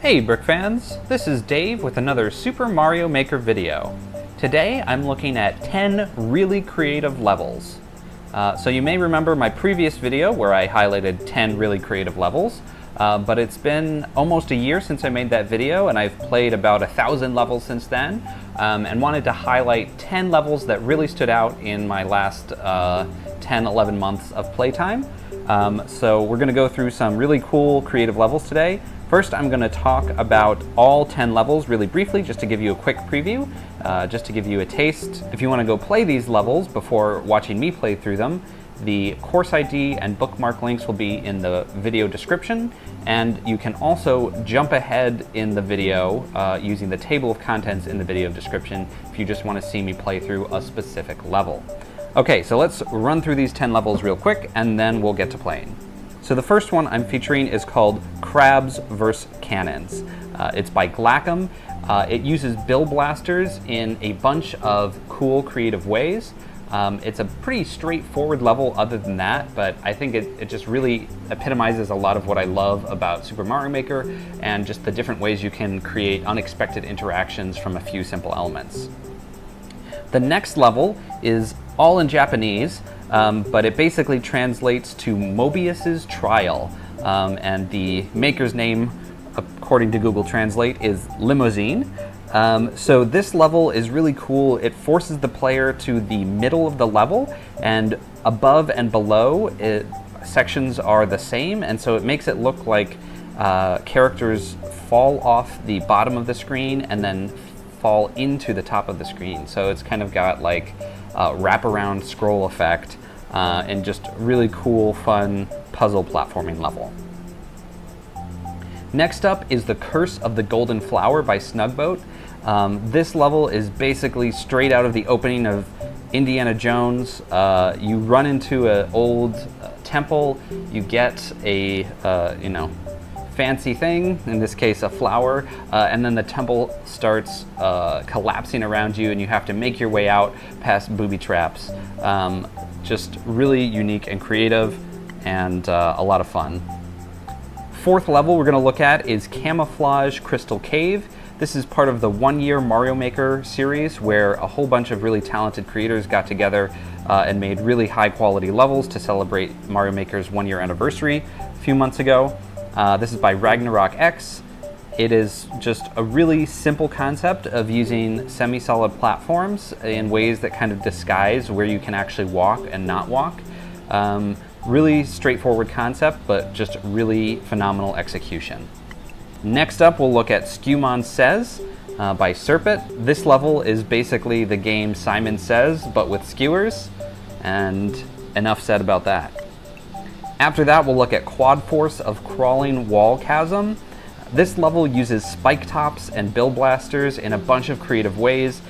Hey Brick fans, this is Dave with another Super Mario Maker video. Today I'm looking at 10 really creative levels. So you may remember my previous video where I highlighted 10 really creative levels, but it's been almost a year since I made that video and I've played about 1,000 levels since then, and wanted to highlight 10 levels that really stood out in my last 10-11 months of playtime. So we're going to go through some really cool creative levels today. First, I'm going to talk about all 10 levels really briefly, just to give you a quick preview, just to give you a taste. If you want to go play these levels before watching me play through them, the course ID and bookmark links will be in the video description, and you can also jump ahead in the video using the table of contents in the video description if you just want to see me play through a specific level. Okay, so let's run through these 10 levels real quick, and then we'll get to playing. So the first one I'm featuring is called Crabs vs. Cannons. It's by Glacom. It uses bill blasters in a bunch of cool, creative ways. It's a pretty straightforward level other than that, but I think it just really epitomizes a lot of what I love about Super Mario Maker and just the different ways you can create unexpected interactions from a few simple elements. The next level is all in Japanese, but it basically translates to Mobius's Trial, and the maker's name, according to Google Translate, is Limousine. So this level is really cool. It forces the player to the middle of the level, and above and below sections are the same, and so it makes it look like characters fall off the bottom of the screen and then fall into the top of the screen. So it's kind of got like a wraparound scroll effect, and just really cool, fun puzzle platforming level. Next up is The Curse of the Golden Flower by Snugboat. This level is basically straight out of the opening of Indiana Jones. You run into an old temple, you get a fancy thing, in this case a flower, and then the temple starts collapsing around you and you have to make your way out past booby traps. Just really unique and creative, and a lot of fun. Fourth level we're going to look at is Camouflage Crystal Cave. This is part of the 1 year Mario Maker series where a whole bunch of really talented creators got together and made really high quality levels to celebrate Mario Maker's 1 year anniversary a few months ago. This is by Ragnarok X. It is just a really simple concept of using semi-solid platforms in ways that kind of disguise where you can actually walk and not walk. Really straightforward concept, but just really phenomenal execution. Next up, we'll look at Skewmon Says by Serpent. This level is basically the game Simon Says, but with skewers, and enough said about that. After that, we'll look at Quadforce of Crawling Wall Chasm. This level uses spike tops and bill blasters in a bunch of creative ways.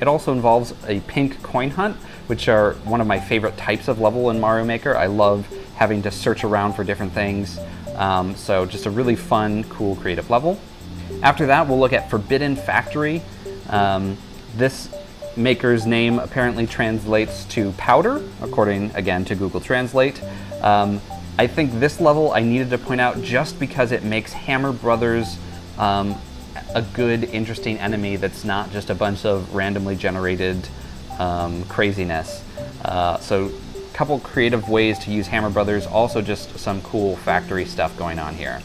It also involves a pink coin hunt, which are one of my favorite types of level in Mario Maker. I love having to search around for different things. So just a really fun, cool, creative level. After that, we'll look at Forbidden Factory. This maker's name apparently translates to powder, according again to Google Translate. I think this level I needed to point out just because it makes Hammer Brothers a good, interesting enemy that's not just a bunch of randomly generated craziness. So a couple creative ways to use Hammer Brothers, also just some cool factory stuff going on here.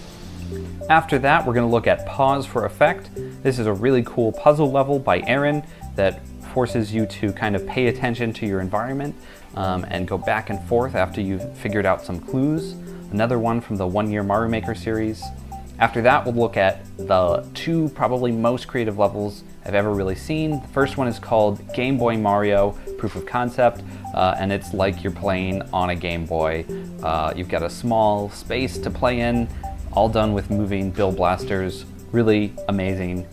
After that, we're going to look at Pause for Effect. This is a really cool puzzle level by Aaron that forces you to kind of pay attention to your environment and go back and forth after you've figured out some clues. Another one from the 1 year Mario Maker series. After that, we'll look at the two probably most creative levels I've ever really seen. The first one is called Gameboy Mario Proof of Concept, and it's like you're playing on a Game Boy. You've got a small space to play in, all done with moving bill blasters. Really amazing,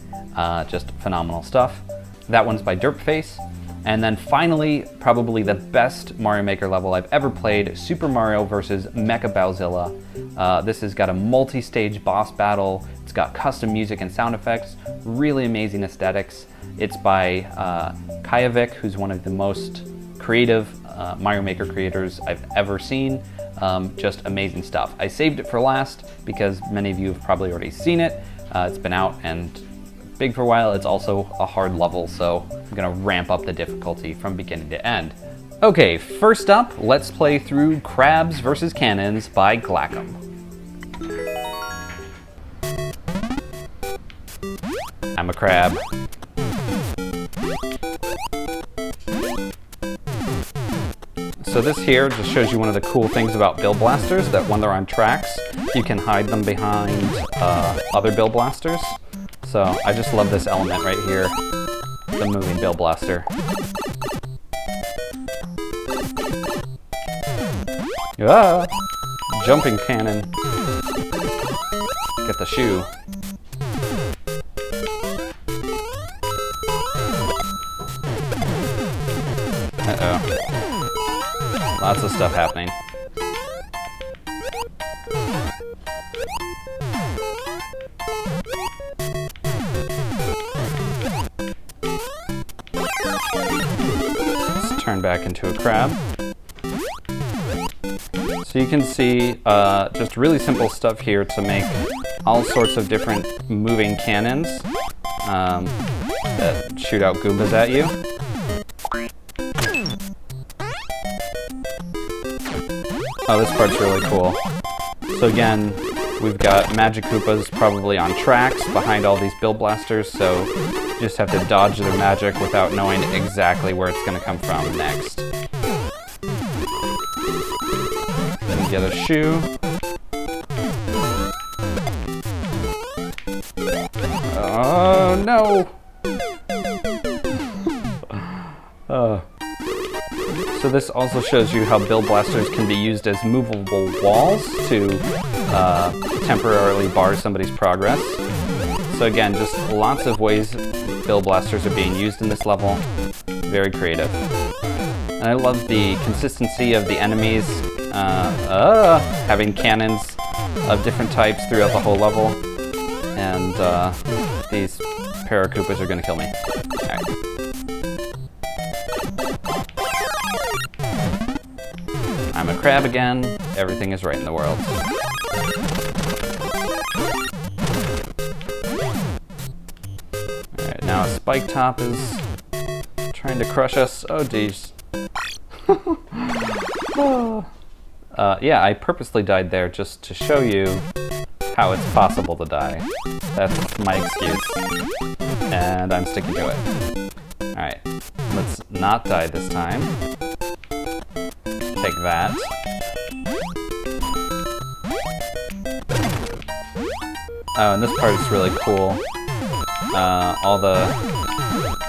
just phenomenal stuff. That one's by Derpface. And then finally, probably the best Mario Maker level I've ever played, Super Mario vs. Mecha Bowzilla. This has got a multi-stage boss battle, it's got custom music and sound effects, really amazing aesthetics. It's by Kajavik, who's one of the most creative Mario Maker creators I've ever seen. Just amazing stuff. I saved it for last because many of you have probably already seen it, It's been out and big for a while. It's also a hard level, so I'm gonna ramp up the difficulty from beginning to end. Okay, first up, let's play through Crabs vs. Cannons by Glackham. I'm a crab. So this here just shows you one of the cool things about Bill Blasters, that when they're on tracks, you can hide them behind other Bill Blasters. So I just love this element right here, the moving Bill Blaster. Ah! Jumping cannon. Get the shoe. Uh-oh. Lots of stuff happening. Let's turn back into a crab. So you can see just really simple stuff here to make all sorts of different moving cannons that shoot out Goombas at you. Oh, this part's really cool. So again, we've got Magic Koopas probably on tracks behind all these Bill Blasters, so you just have to dodge their magic without knowing exactly where it's going to come from next. Then get a shoe. Oh no! So this also shows you how Bill Blasters can be used as movable walls to temporarily bar somebody's progress. So again, just lots of ways Bill Blasters are being used in this level. Very creative. And I love the consistency of the enemies, having cannons of different types throughout the whole level. And these Paracoopas are gonna kill me. All right. I'm a crab again. Everything is right in the world. Alright, now a Spike Top is trying to crush us. Oh, geez. Yeah, I purposely died there just to show you how it's possible to die. That's my excuse. And I'm sticking to it. Alright, let's not die this time. Take that. Oh, and this part is really cool. All the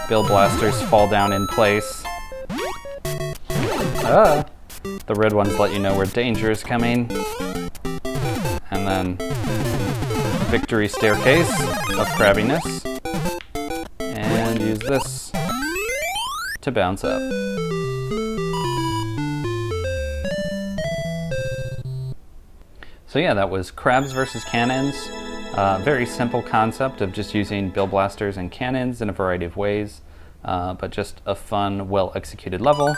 Bill Blasters fall down in place. The red ones let you know where danger is coming. And then victory staircase of crabbiness. And use this to bounce up. So yeah, that was Crabs vs. Cannons. Very simple concept of just using Bill Blasters and cannons in a variety of ways, but just a fun, well-executed level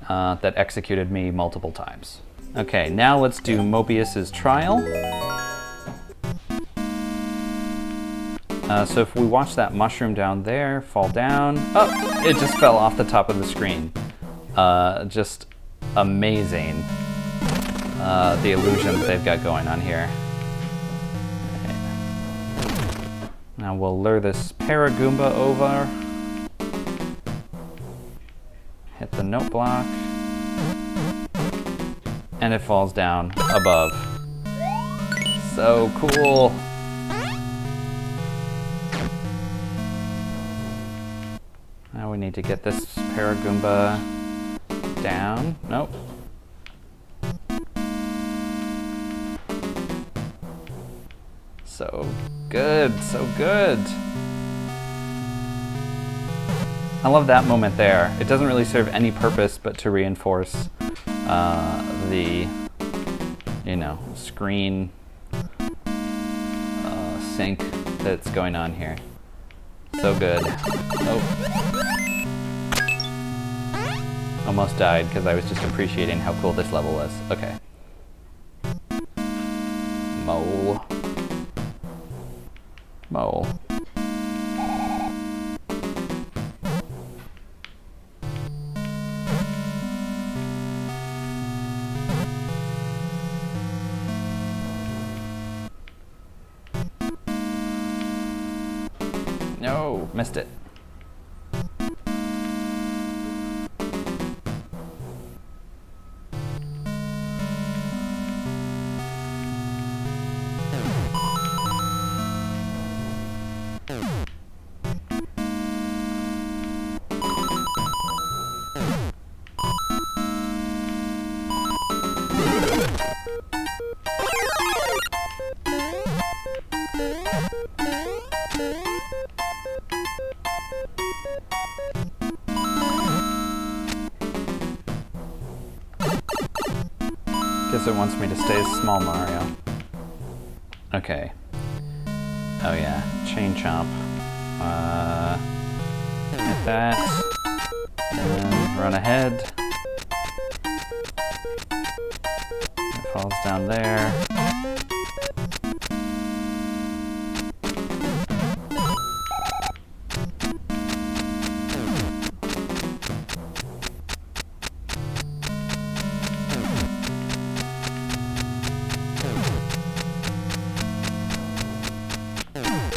that executed me multiple times. Okay, now let's do Mobius's Trial. So if we watch that mushroom down there fall down, oh, it just fell off the top of the screen. Just amazing. The illusion that they've got going on here. Okay. Now we'll lure this Paragoomba over. Hit the note block. And it falls down above. So cool. Now we need to get this Paragoomba down. Nope. So good, so good. I love that moment there. It doesn't really serve any purpose but to reinforce the, screen sync that's going on here. So good. Oh. Almost died because I was just appreciating how cool this level was. Okay. Mole. Mole. No, missed it. Guess it wants me to stay as small Mario. Okay. Oh yeah, chain chomp. Hit that. And run ahead. It falls down there.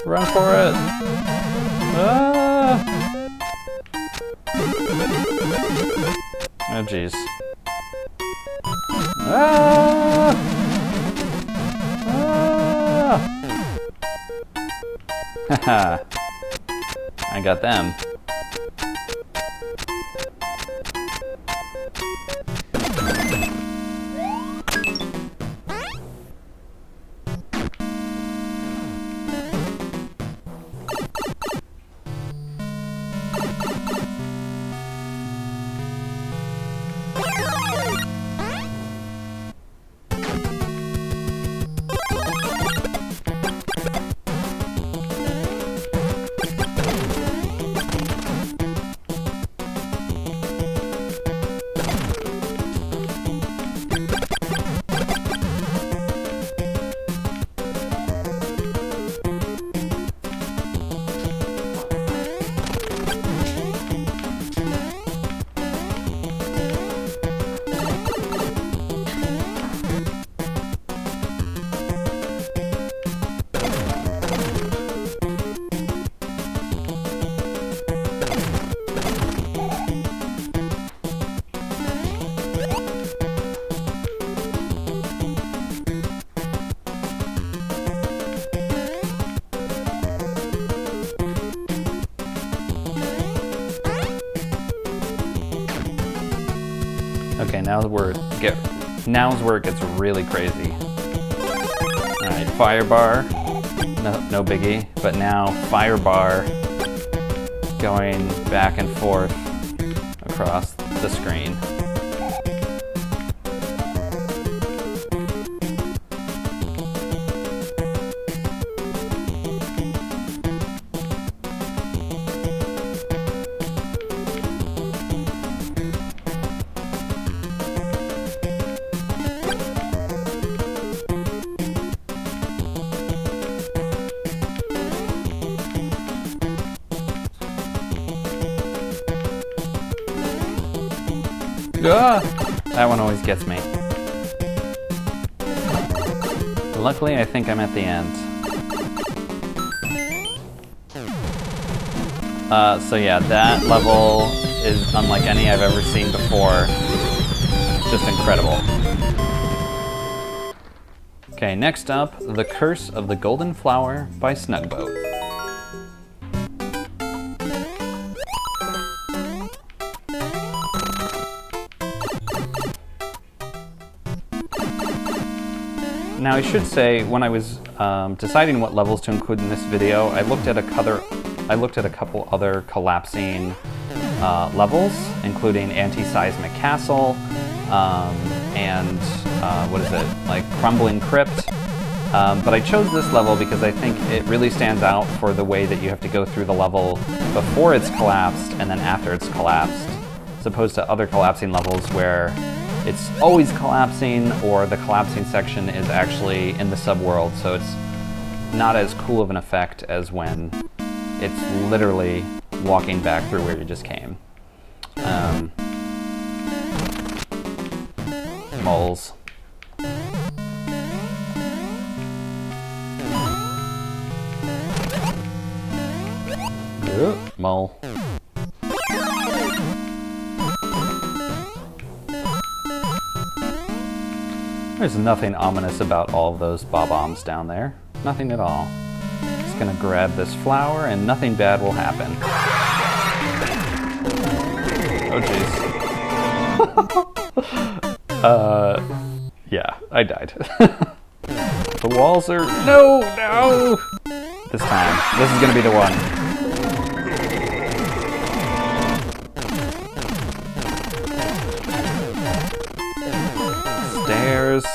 Run for it! Ah! Oh jeez. Ah! Ah! Haha. I got them. Okay, now's where it gets really crazy. Alright, fire bar. No biggie. But now fire bar going back and forth across the screen. Ah, that one always gets me. Luckily, I think I'm at the end. So yeah, that level is unlike any I've ever seen before. Just incredible. Okay, next up, The Curse of the Golden Flower by Snugboat. Now I should say, when I was deciding what levels to include in this video, I looked at a couple other collapsing levels, including Anti-Seismic Castle and what is it, like Crumbling Crypt. But I chose this level because I think it really stands out for the way that you have to go through the level before it's collapsed and then after it's collapsed, as opposed to other collapsing levels where it's always collapsing, or the collapsing section is actually in the subworld, so it's not as cool of an effect as when it's literally walking back through where you just came. Moles. Mole. There's nothing ominous about all of those bob-ombs down there. Nothing at all. Just gonna grab this flower and nothing bad will happen. Oh jeez. Yeah, I died. The walls are... No! This time. This is gonna be the one. Stairs.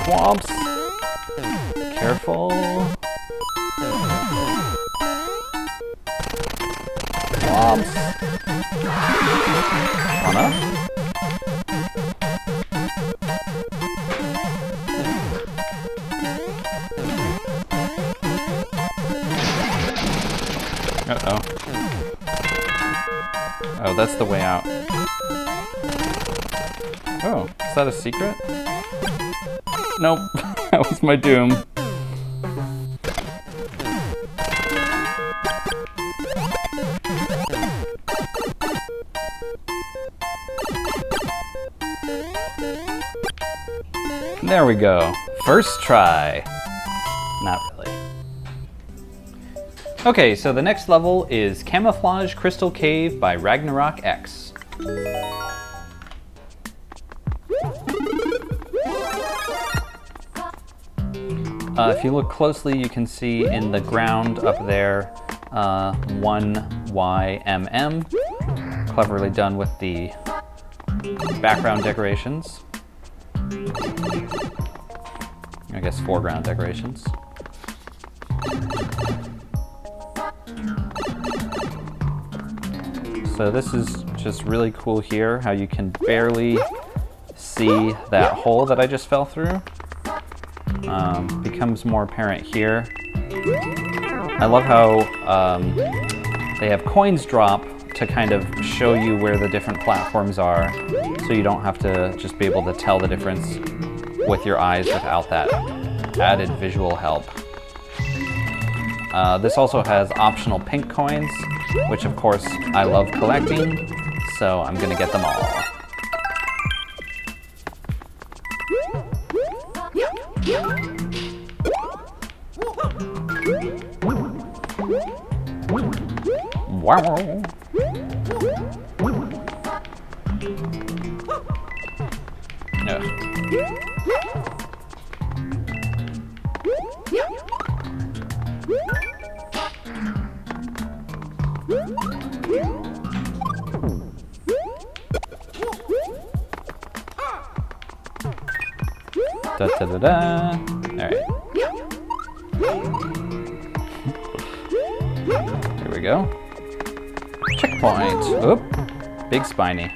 Swamps. Careful. Swamps. One up. Uh-oh. Oh, that's the way out. Oh, is that a secret? Nope, that was my doom. There we go. First try. Not really. Okay, so the next level is Camouflage Crystal Cave by Ragnarok X. If you look closely, you can see in the ground up there 1YMM. Cleverly done with the background decorations. I guess foreground decorations. So this is just really cool here, how you can barely see that hole that I just fell through. Becomes more apparent here. I love how they have coins drop to kind of show you where the different platforms are, so you don't have to just be able to tell the difference with your eyes without that added visual help. This also has optional pink coins, which of course I love collecting, so I'm gonna get them all. Wow. No. Da da da da. All right. Here we go. Checkpoint. Oop. Big spiny.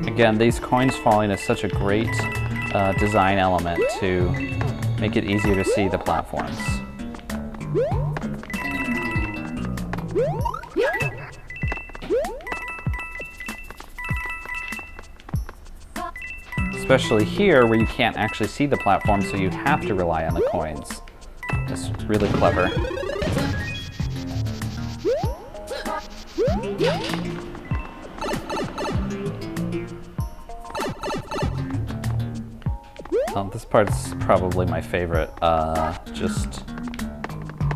Again, these coins falling is such a great design element to make it easier to see the platforms. Especially here where you can't actually see the platform, so you have to rely on the coins. That's really clever. This part's probably my favorite. Just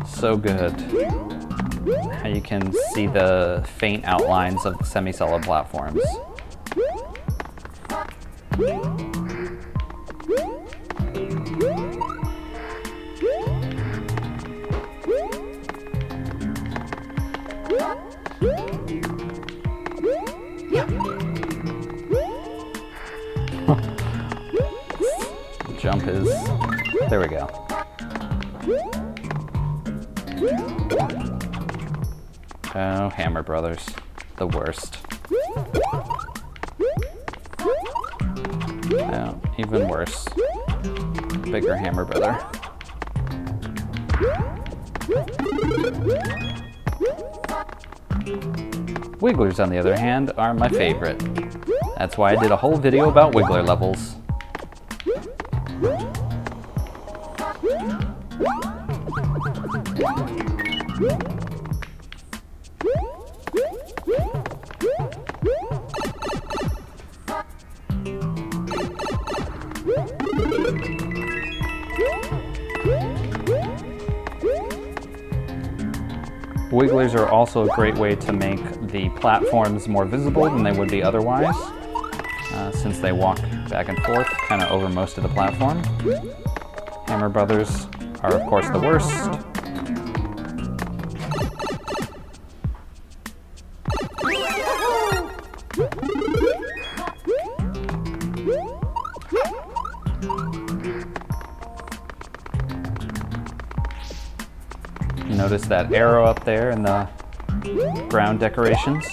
so good. How you can see the faint outlines of the semi-solid platforms. Jump is... There we go. Oh, Hammer Brothers. The worst. No, even worse. Bigger hammer brother. Wigglers, on the other hand, are my favorite. That's why I did a whole video about Wiggler levels. Wigglers are also a great way to make the platforms more visible than they would be otherwise, since they walk back and forth kind of over most of the platform. Hammer Brothers are, of course, the worst. Notice that arrow up there in the ground decorations.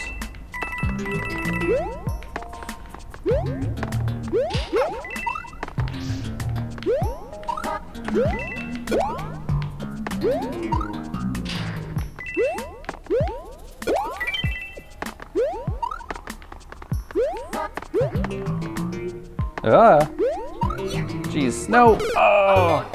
Ah! Jeez, no! Oh!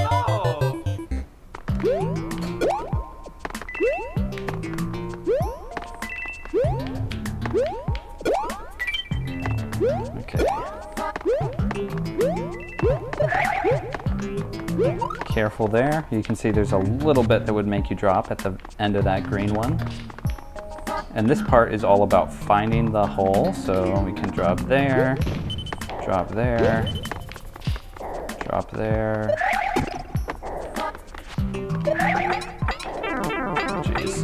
Careful there. You can see there's a little bit that would make you drop at the end of that green one. And this part is all about finding the hole, so we can drop there, drop there, drop there. Jeez.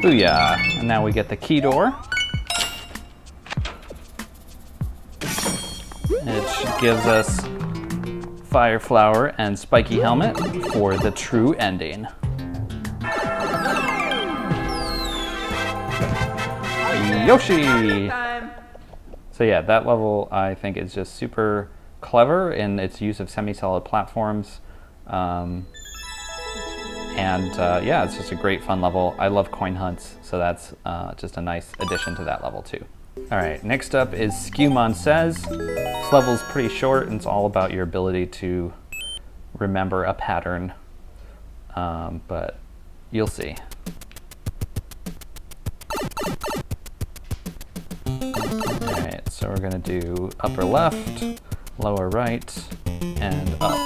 Booyah! And now we get the key door, which gives us Fire Flower and Spiky Helmet for the true ending. Yoshi! So yeah, that level I think is just super clever in its use of semi-solid platforms. Yeah, it's just a great fun level. I love coin hunts, so that's just a nice addition to that level too. All right, next up is Skewmon Says. This level is pretty short, and it's all about your ability to remember a pattern, but you'll see. All right, so we're gonna do upper left, lower right, and up.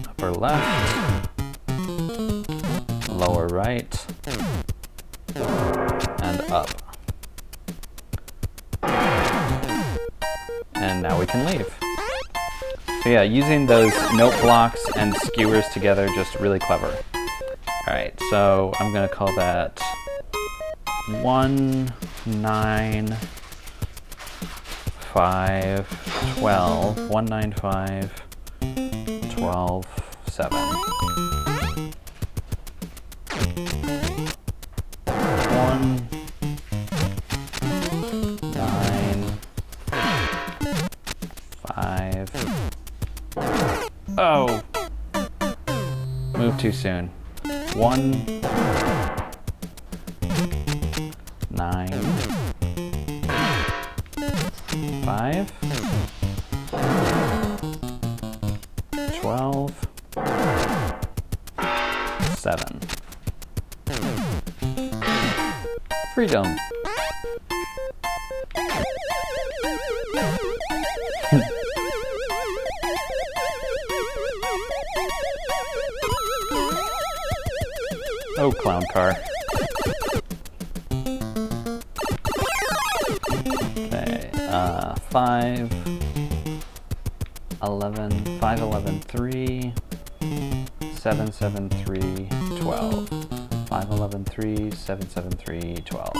Upper left, lower right, and up. And now we can leave. So yeah, using those note blocks and skewers together, just really clever. All right, so I'm gonna call that 1, 9, 5, 12, 1, 9, 5, 12, 7. 1, 9, 5. Oh! Move too soon. 1, 9, 5, 12, 7. Freedom. Oh, clown car. Okay, 5, 11, 5, 11, 3, 7, 7, 3, 12. 5, 11, 3, 7, 7, 3, 12.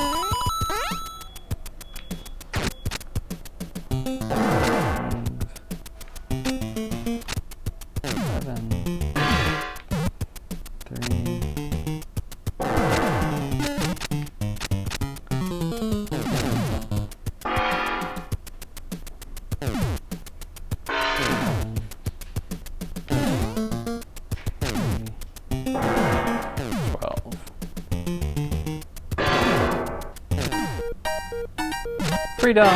Freedom!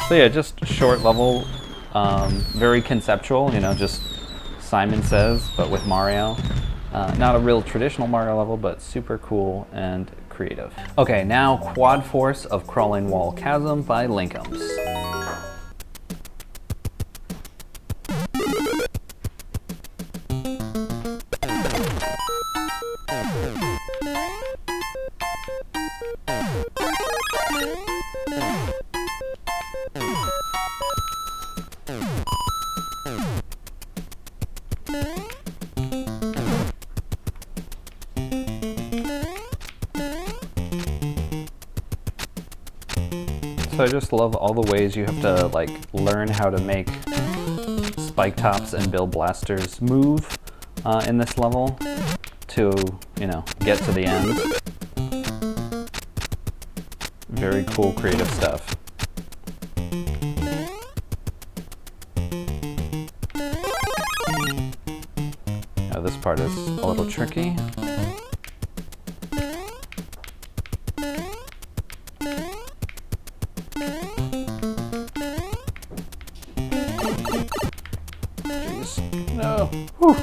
So yeah, just short level, very conceptual, you know, just Simon Says, but with Mario. Not a real traditional Mario level, but super cool and creative. Okay, now Quadforce of Crawling Wall Chasm by Linkums. So I just love all the ways you have to like learn how to make spike tops and build blasters move in this level to, you know, get to the end. Very cool creative stuff. Now this part is a little tricky. Jeez, no. Whew.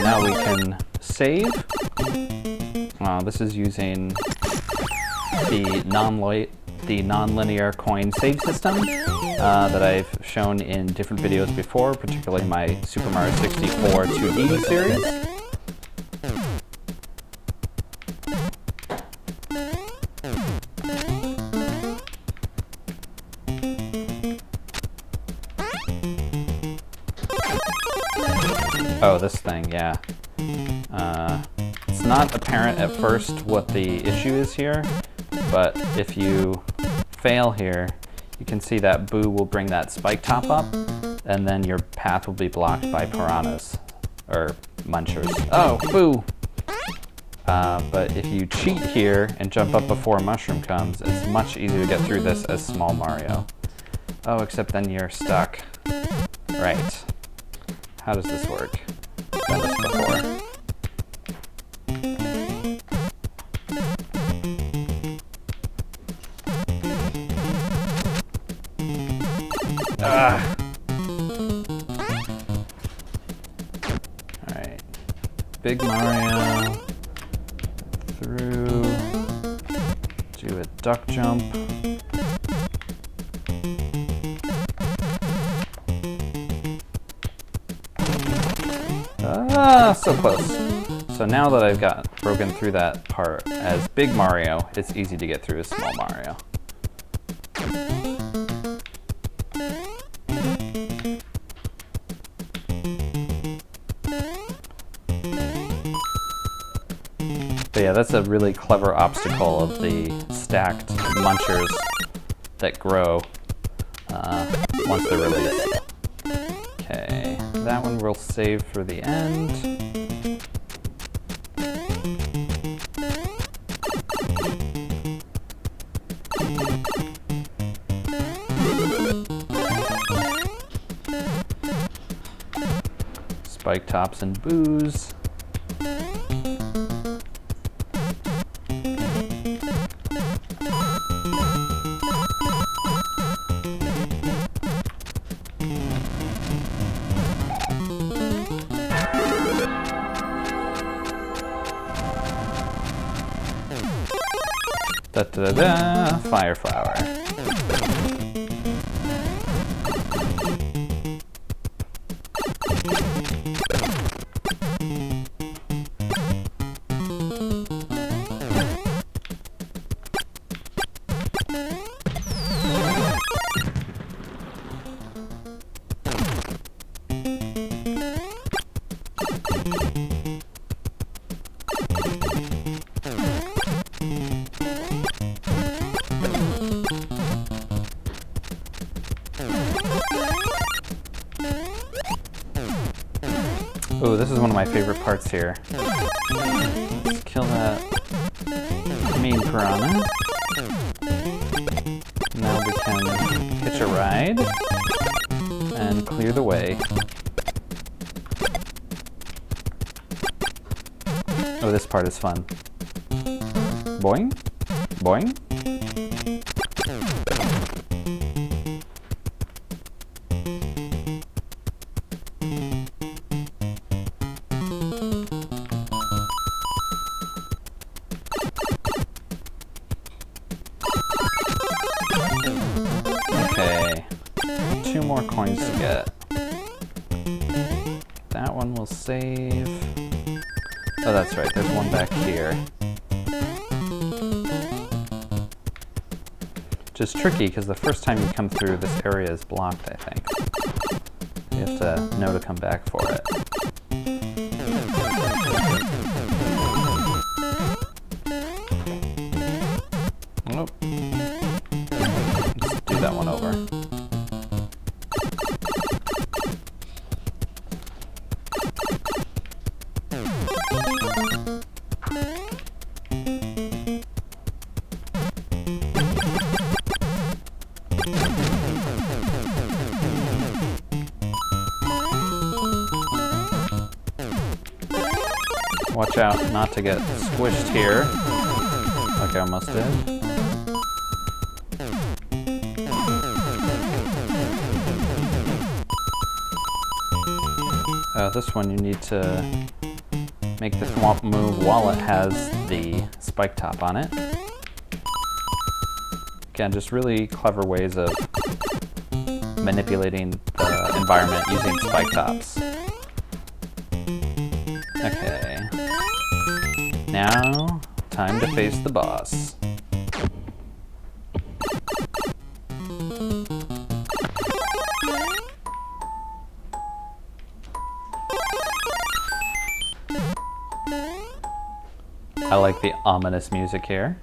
Now we can save. This is using the non-linear coin save system that I've shown in different videos before, particularly my Super Mario 64 2D series. Oh, this thing, yeah. It's not apparent at first what the issue is here, but if you fail here, you can see that Boo will bring that spike top up, and then your path will be blocked by piranhas, or munchers. Oh, Boo! But if you cheat here and jump up before a mushroom comes, it's much easier to get through this as Small Mario. Oh, except then you're stuck. Right. How does this work? I've done this before. Ah. Alright. Big Mario. Through. Do a duck jump. Ah, so close. So now that I've got broken through that part as Big Mario, it's easy to get through as Small Mario. But yeah, that's a really clever obstacle of the stacked munchers that grow once they're released. Okay, that one we'll save for the end. Spike tops and Boos. Da-da-da-da, Fire Flower. Oh, this is one of my favorite parts here. Let's kill that main piranha. Now we can hitch a ride and clear the way. Oh, this part is fun. Boing, boing. Okay, 2 more coins to get. That one will save. Oh, that's right, there's one back here. Which is tricky, because the first time you come through, this area is blocked, I think. You have to know to come back for it. Nope. Let's do that one over. Watch out not to get squished here, like I almost did. This one you need to make the thwomp move while it has the spike top on it. Again, just really clever ways of manipulating the environment using spike tops. Okay. Now, time to face the boss. I like the ominous music here.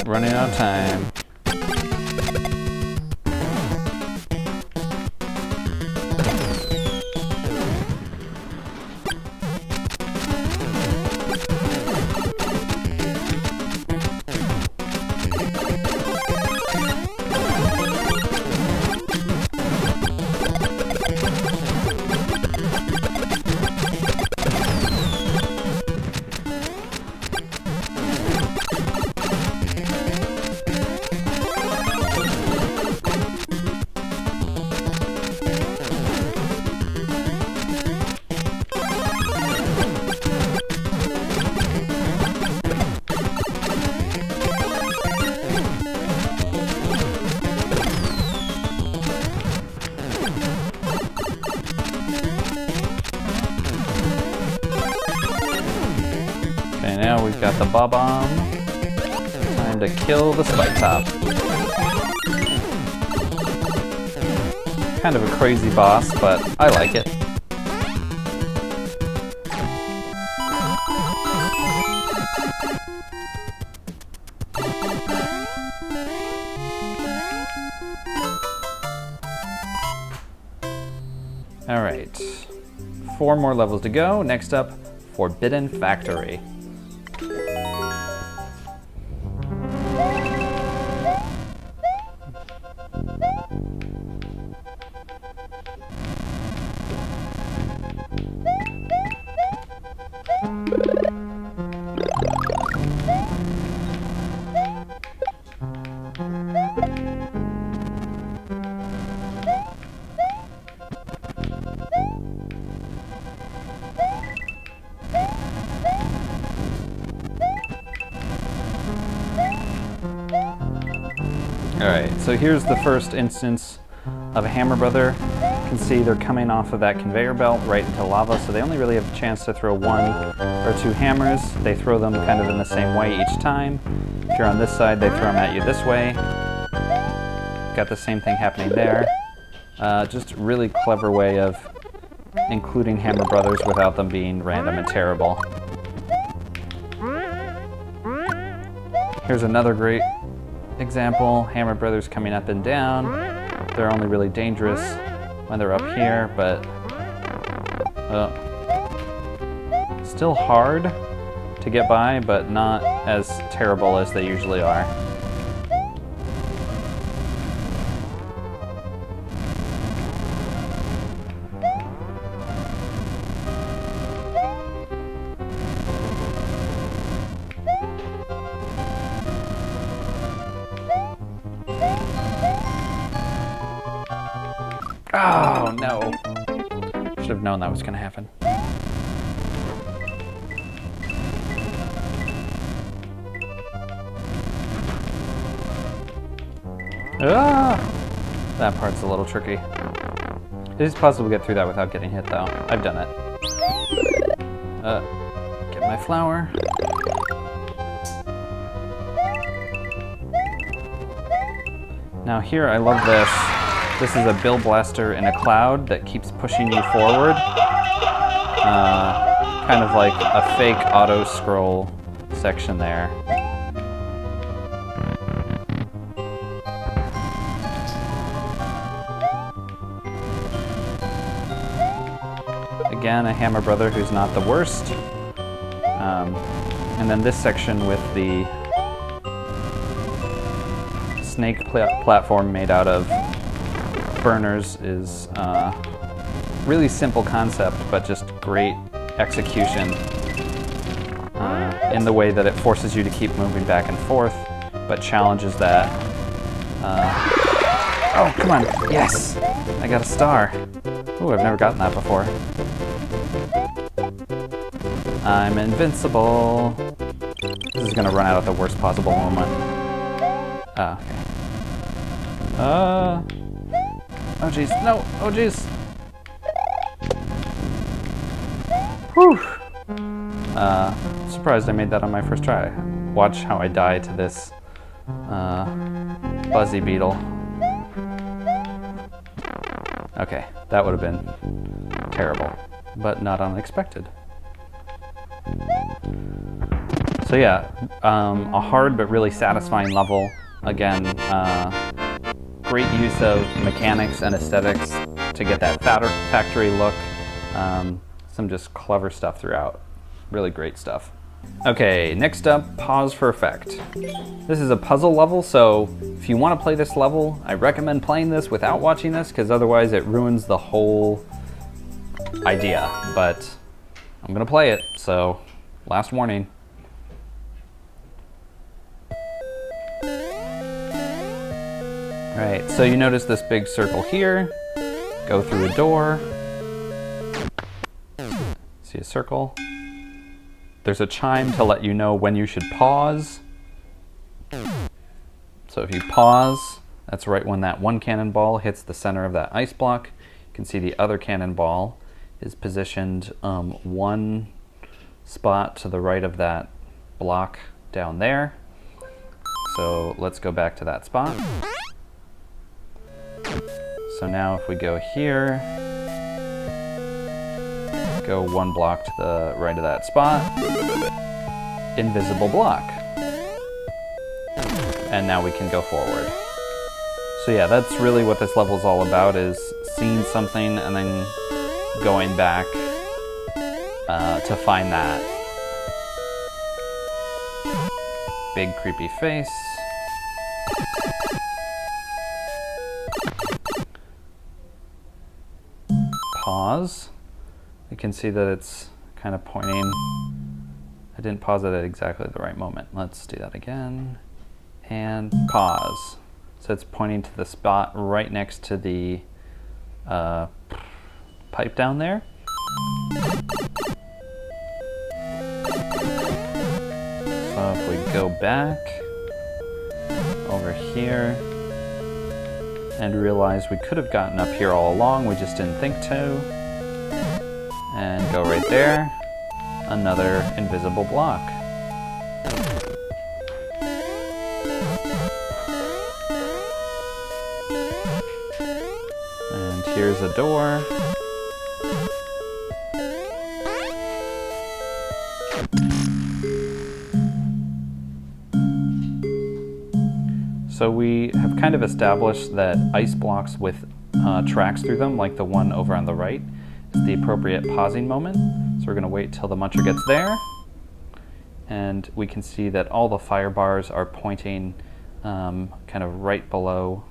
Running out of time. Now we've got the Bob-omb. Time to kill the spike top. Kind of a crazy boss, but I like it. All right, 4 more levels to go. Next up, Forbidden Factory. Alright, so here's the first instance of a Hammer Brother. You can see they're coming off of that conveyor belt right into lava, so they only really have a chance to throw 1 or 2 hammers. They throw them kind of in the same way each time. If you're on this side, they throw them at you this way. Got the same thing happening there. Just a really clever way of including Hammer Brothers without them being random and terrible. Here's another great example. Hammer Brothers coming up and down. They're only really dangerous when they're up here, but still hard to get by, but not as terrible as they usually are. Oh, no. Should have known that was going to happen. Ah! That part's a little tricky. It is possible to get through that without getting hit, though. I've done it. Get my flower. Now here, I love this. This is a Bill Blaster in a cloud that keeps pushing you forward. Kind of like a fake auto-scroll section there. Again, a Hammer Brother who's not the worst. And then this section with the snake platform made out of burners is really simple concept, but just great execution in the way that it forces you to keep moving back and forth, but challenges that. Oh, come on, yes! I got a star. Ooh, I've never gotten that before. I'm invincible. This is gonna run out at the worst possible moment. Oh, okay. Oh jeez, no, oh jeez. Whew. Surprised I made that on my first try. Watch how I die to this buzzy beetle. Okay, that would have been terrible, but not unexpected. So yeah, a hard but really satisfying level. Again, great use of mechanics and aesthetics to get that factory look. Some just clever stuff throughout. Really great stuff. Okay, next up, pause for effect. This is a puzzle level, so if you want to play this level, I recommend playing this without watching this, because otherwise it ruins the whole idea. But I'm gonna play it, so last warning. Alright, so you notice this big circle here, go through a door, see a circle. There's a chime to let you know when you should pause. So if you pause, that's right when that one cannonball hits the center of that ice block. You can see the other cannonball is positioned one spot to the right of that block down there. So let's go back to that spot. So now if we go here, go one block to the right of that spot, invisible block. And now we can go forward. So yeah, that's really what this level is all about, is seeing something and then going back to find that. Big creepy face. Pause. You can see that it's kind of pointing. I didn't pause it at exactly the right moment. Let's do that again. And pause. So it's pointing to the spot right next to the pipe down there. So if we go back over here, and realize we could have gotten up here all along, we just didn't think to. And go right there. Another invisible block. And here's a door. So we have kind of established that ice blocks with tracks through them, like the one over on the right, is the appropriate pausing moment. So we're going to wait till the muncher gets there. And we can see that all the fire bars are pointing kind of right below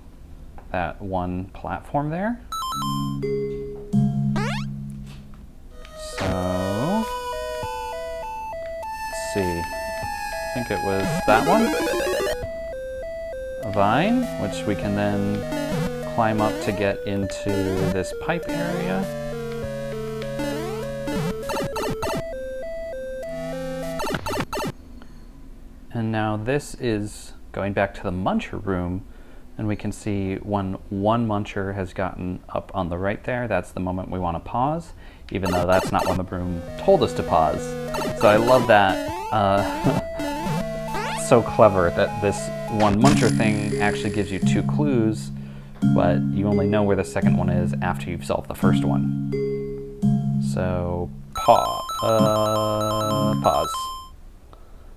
that one platform there. So, let's see. I think it was that one. A vine, which we can then climb up to get into this pipe area. And now this is going back to the muncher room, and we can see when one muncher has gotten up on the right there, that's the moment we want to pause, even though that's not when the room told us to pause. So I love that. So clever that this one muncher thing actually gives you 2 clues, but you only know where the second one is after you've solved the first one. So pause.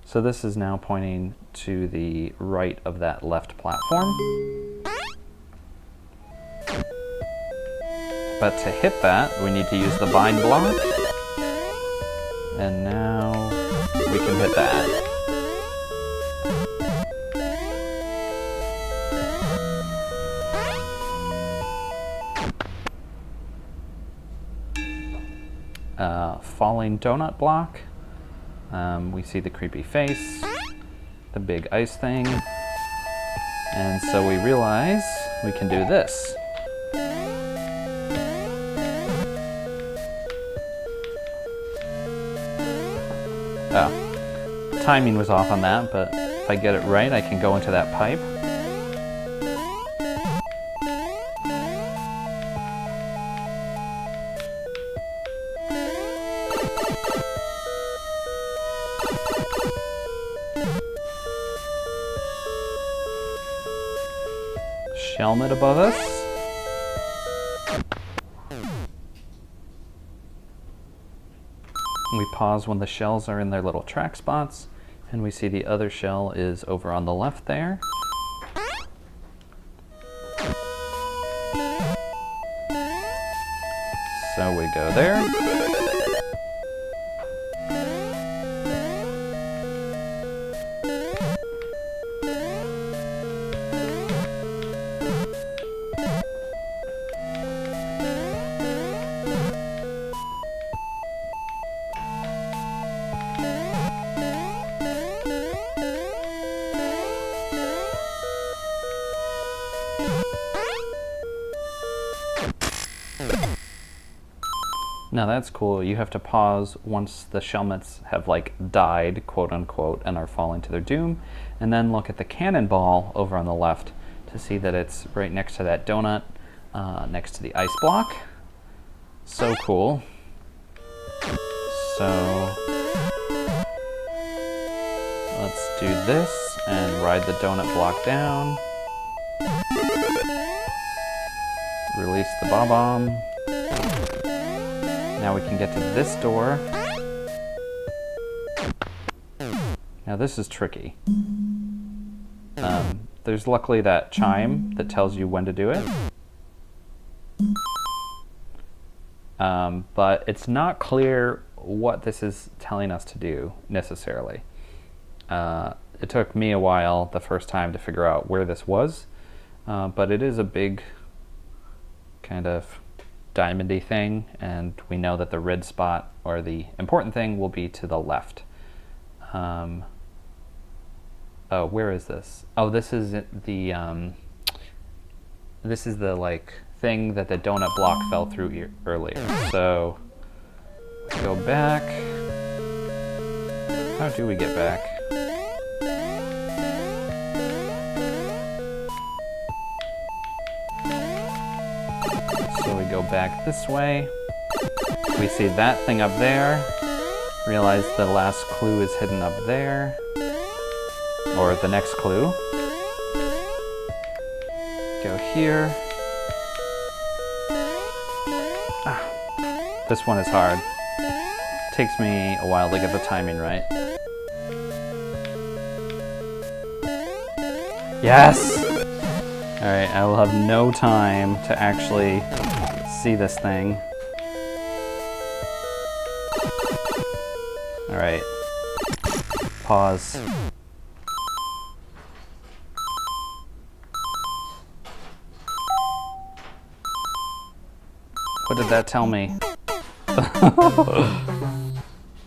So this is now pointing to the right of that left platform. But to hit that, we need to use the vine block. And now we can hit that. Falling donut block. We see the creepy face, the big ice thing, and so we realize we can do this. Oh, timing was off on that, but if I get it right, I can go into that pipe. Helmet above us. We pause when the shells are in their little track spots, and we see the other shell is over on the left there. So we go there. Now that's cool. You have to pause once the shellmets have like died, quote unquote, and are falling to their doom, and then look at the cannonball over on the left to see that it's right next to that donut, next to the ice block. So cool. So let's do this and ride the donut block down. Release the bomb. Now we can get to this door. Now this is tricky. There's luckily that chime that tells you when to do it. But it's not clear what this is telling us to do necessarily. It took me a while the first time to figure out where this was, but it is a big kind of diamondy thing, and we know that the red spot, or the important thing, will be to the left. Oh, where is this? Oh, this is the like thing that the donut block fell through earlier. So go back. How do we get back? go back this way. We see that thing up there. Realize the last clue is hidden up there. Or the next clue. Go here. Ah, this one is hard. Takes me a while to get the timing right. Yes! Alright, I will have no time to actually see this thing. Alright. Pause. What did that tell me?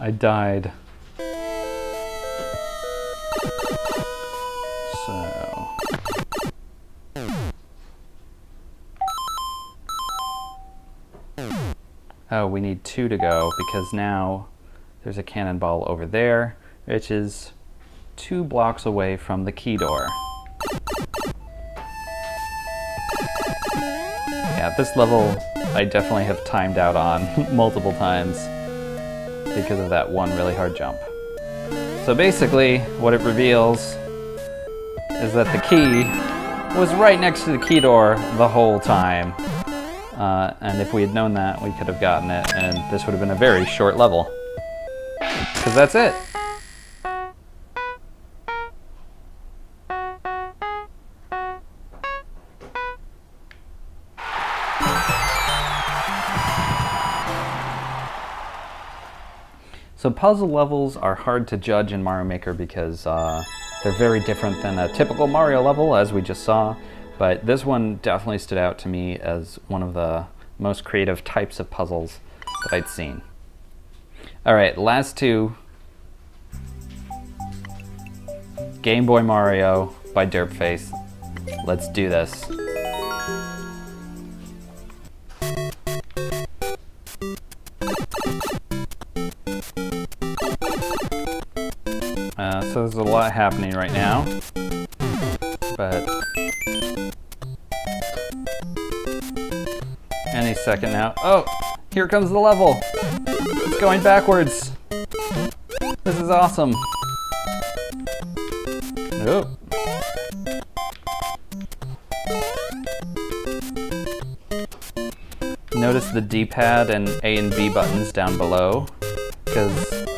I died. So... Oh, we need 2 to go because now there's a cannonball over there, which is 2 blocks away from the key door. Yeah, this level I definitely have timed out on multiple times because of that one really hard jump. So basically, what it reveals is that the key was right next to the key door the whole time. And if we had known that, we could have gotten it, and this would have been a very short level. Because that's it. So puzzle levels are hard to judge in Mario Maker because they're very different than a typical Mario level, as we just saw. But this one definitely stood out to me as one of the most creative types of puzzles that I'd seen. All right, last 2. Game Boy Mario by Derpface. Let's do this. So there's a lot happening right now, but any second now. Oh, here comes the level. It's going backwards. This is awesome. Oh. Notice the D-pad and A and B buttons down below because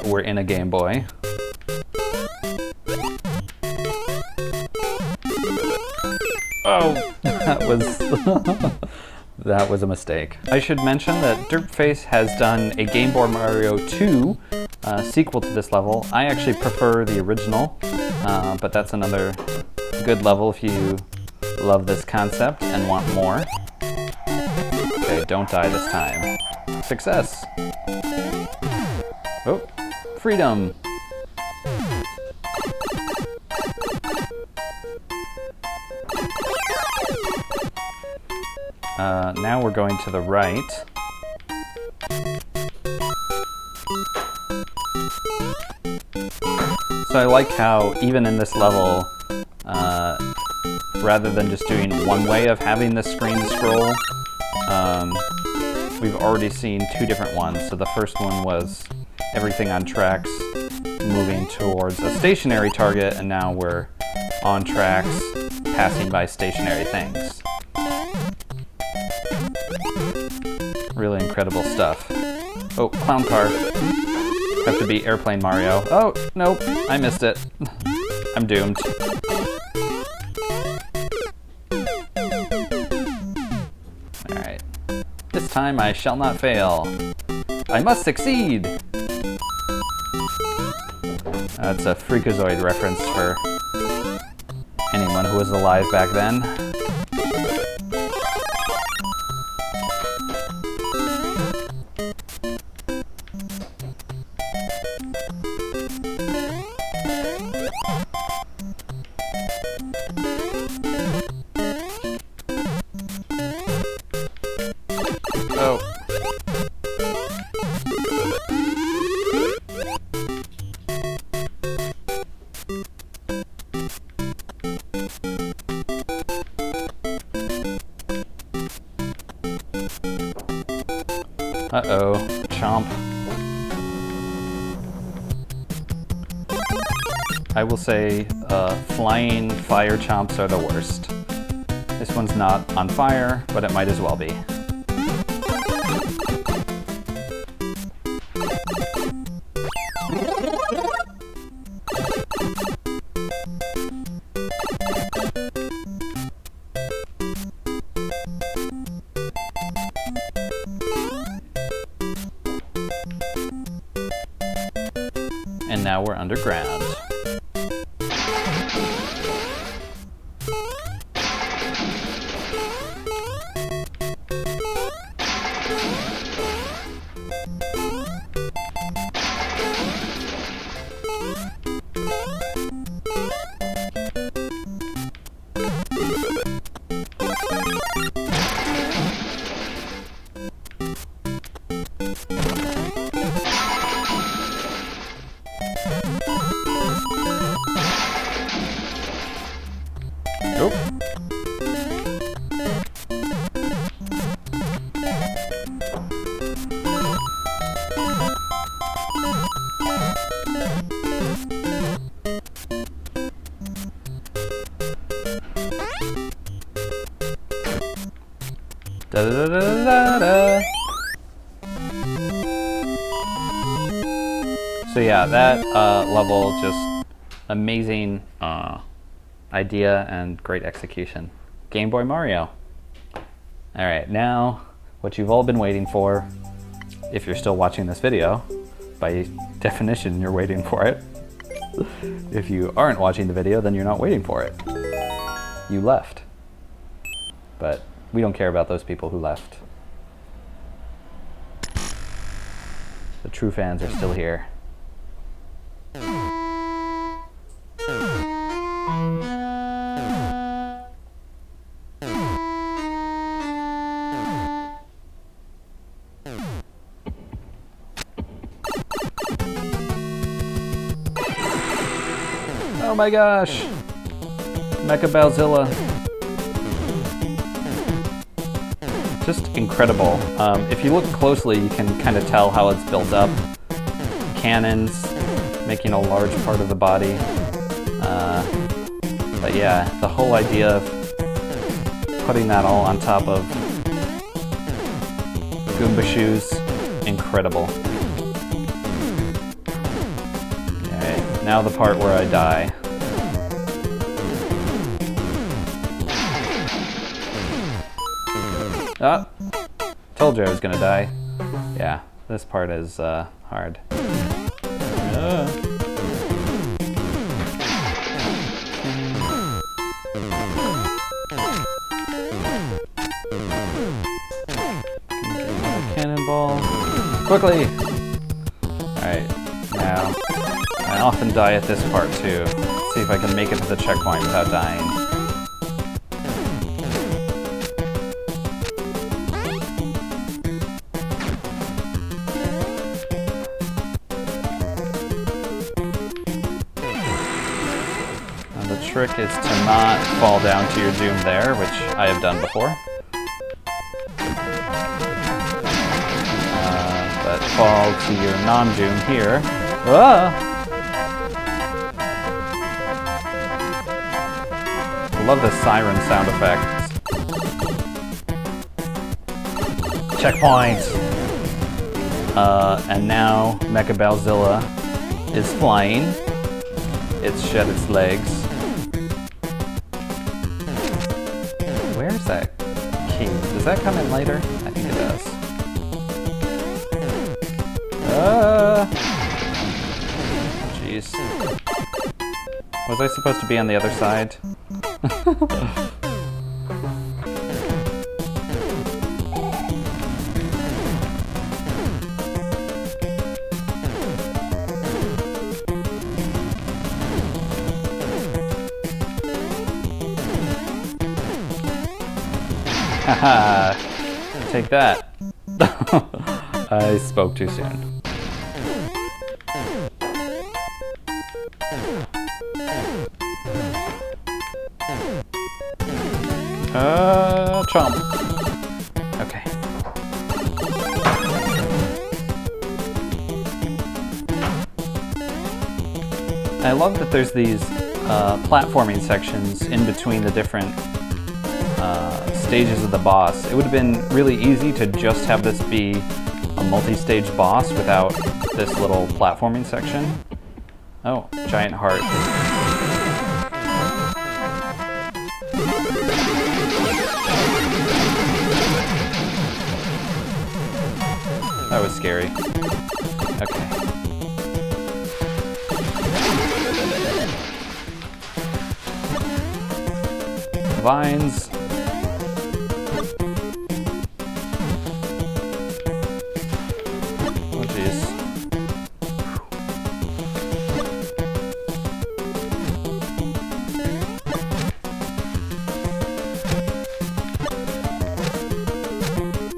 we're in a Game Boy. Oh, that was a mistake. I should mention that Derpface has done a Game Boy Mario 2 sequel to this level. I actually prefer the original, but that's another good level if you love this concept and want more. Okay, don't die this time. Success! Oh, freedom! Now we're going to the right. So I like how even in this level, rather than just doing one way of having the screen scroll, we've already seen 2 different ones. So the first one was everything on tracks moving towards a stationary target, and now we're on tracks passing by stationary things. Really incredible stuff. Oh, clown car. Have to be Airplane Mario. Oh, nope, I missed it. I'm doomed. Alright. This time I shall not fail. I must succeed! That's a Freakazoid reference for anyone who was alive back then. Oh. Uh-oh, chomp. I will say flying fire chomps are the worst. This one's not on fire, but it might as well be. And now we're underground. Nope. Da da da da da da. So yeah, that level, just amazing idea and great execution. Game Boy Mario. Alright, now what you've all been waiting for, if you're still watching this video, by definition you're waiting for it. If you aren't watching the video, then you're not waiting for it. You left. But we don't care about those people who left. The true fans are still here. Oh my gosh! Mecha Bowzilla. Just incredible. If you look closely, you can kind of tell how it's built up. Cannons making a large part of the body. But yeah, the whole idea of putting that all on top of Goomba shoes, incredible. Alright, now the part where I die. Ah! Told you I was gonna die. Yeah, this part is hard. Cannonball. Quickly! Alright, now I often die at this part too. Let's see if I can make it to the checkpoint without dying. The trick is to not fall down to your doom there, which I have done before. But fall to your non-doom here. Ah! I love the siren sound effect. Checkpoint! And now Mecha Bowzilla is flying. It's shed its legs. Where's that key? Does that come in later? I think it does. Jeez. Was I supposed to be on the other side? Haha, take that. I spoke too soon. Chomp. Okay. I love that there's these platforming sections in between the different stages of the boss. It would have been really easy to just have this be a multi-stage boss without this little platforming section. Oh, giant heart. That was scary. Okay. Vines. Oh jeez.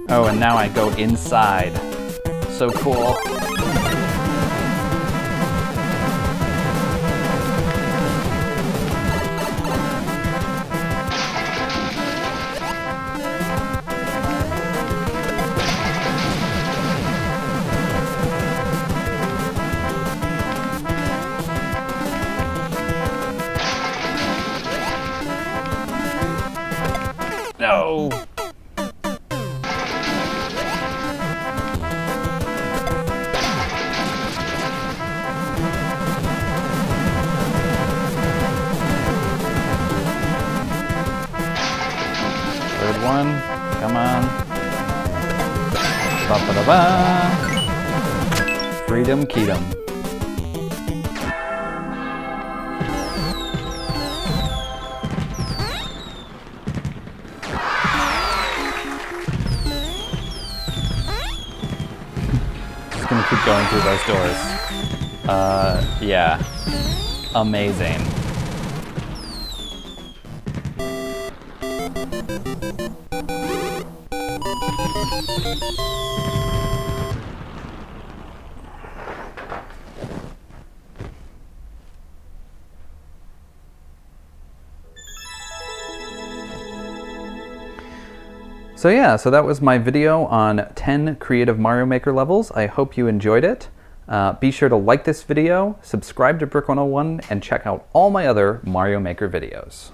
Oh, and now I go inside. So cool. No! Third one, come on. Ba-ba-da-ba. Freedom Keatum. Just gonna keep going through those doors. Yeah. Amazing. So yeah, so that was my video on 10 creative Mario Maker levels. I hope you enjoyed it. Be sure to like this video, subscribe to Brick101, and check out all my other Mario Maker videos.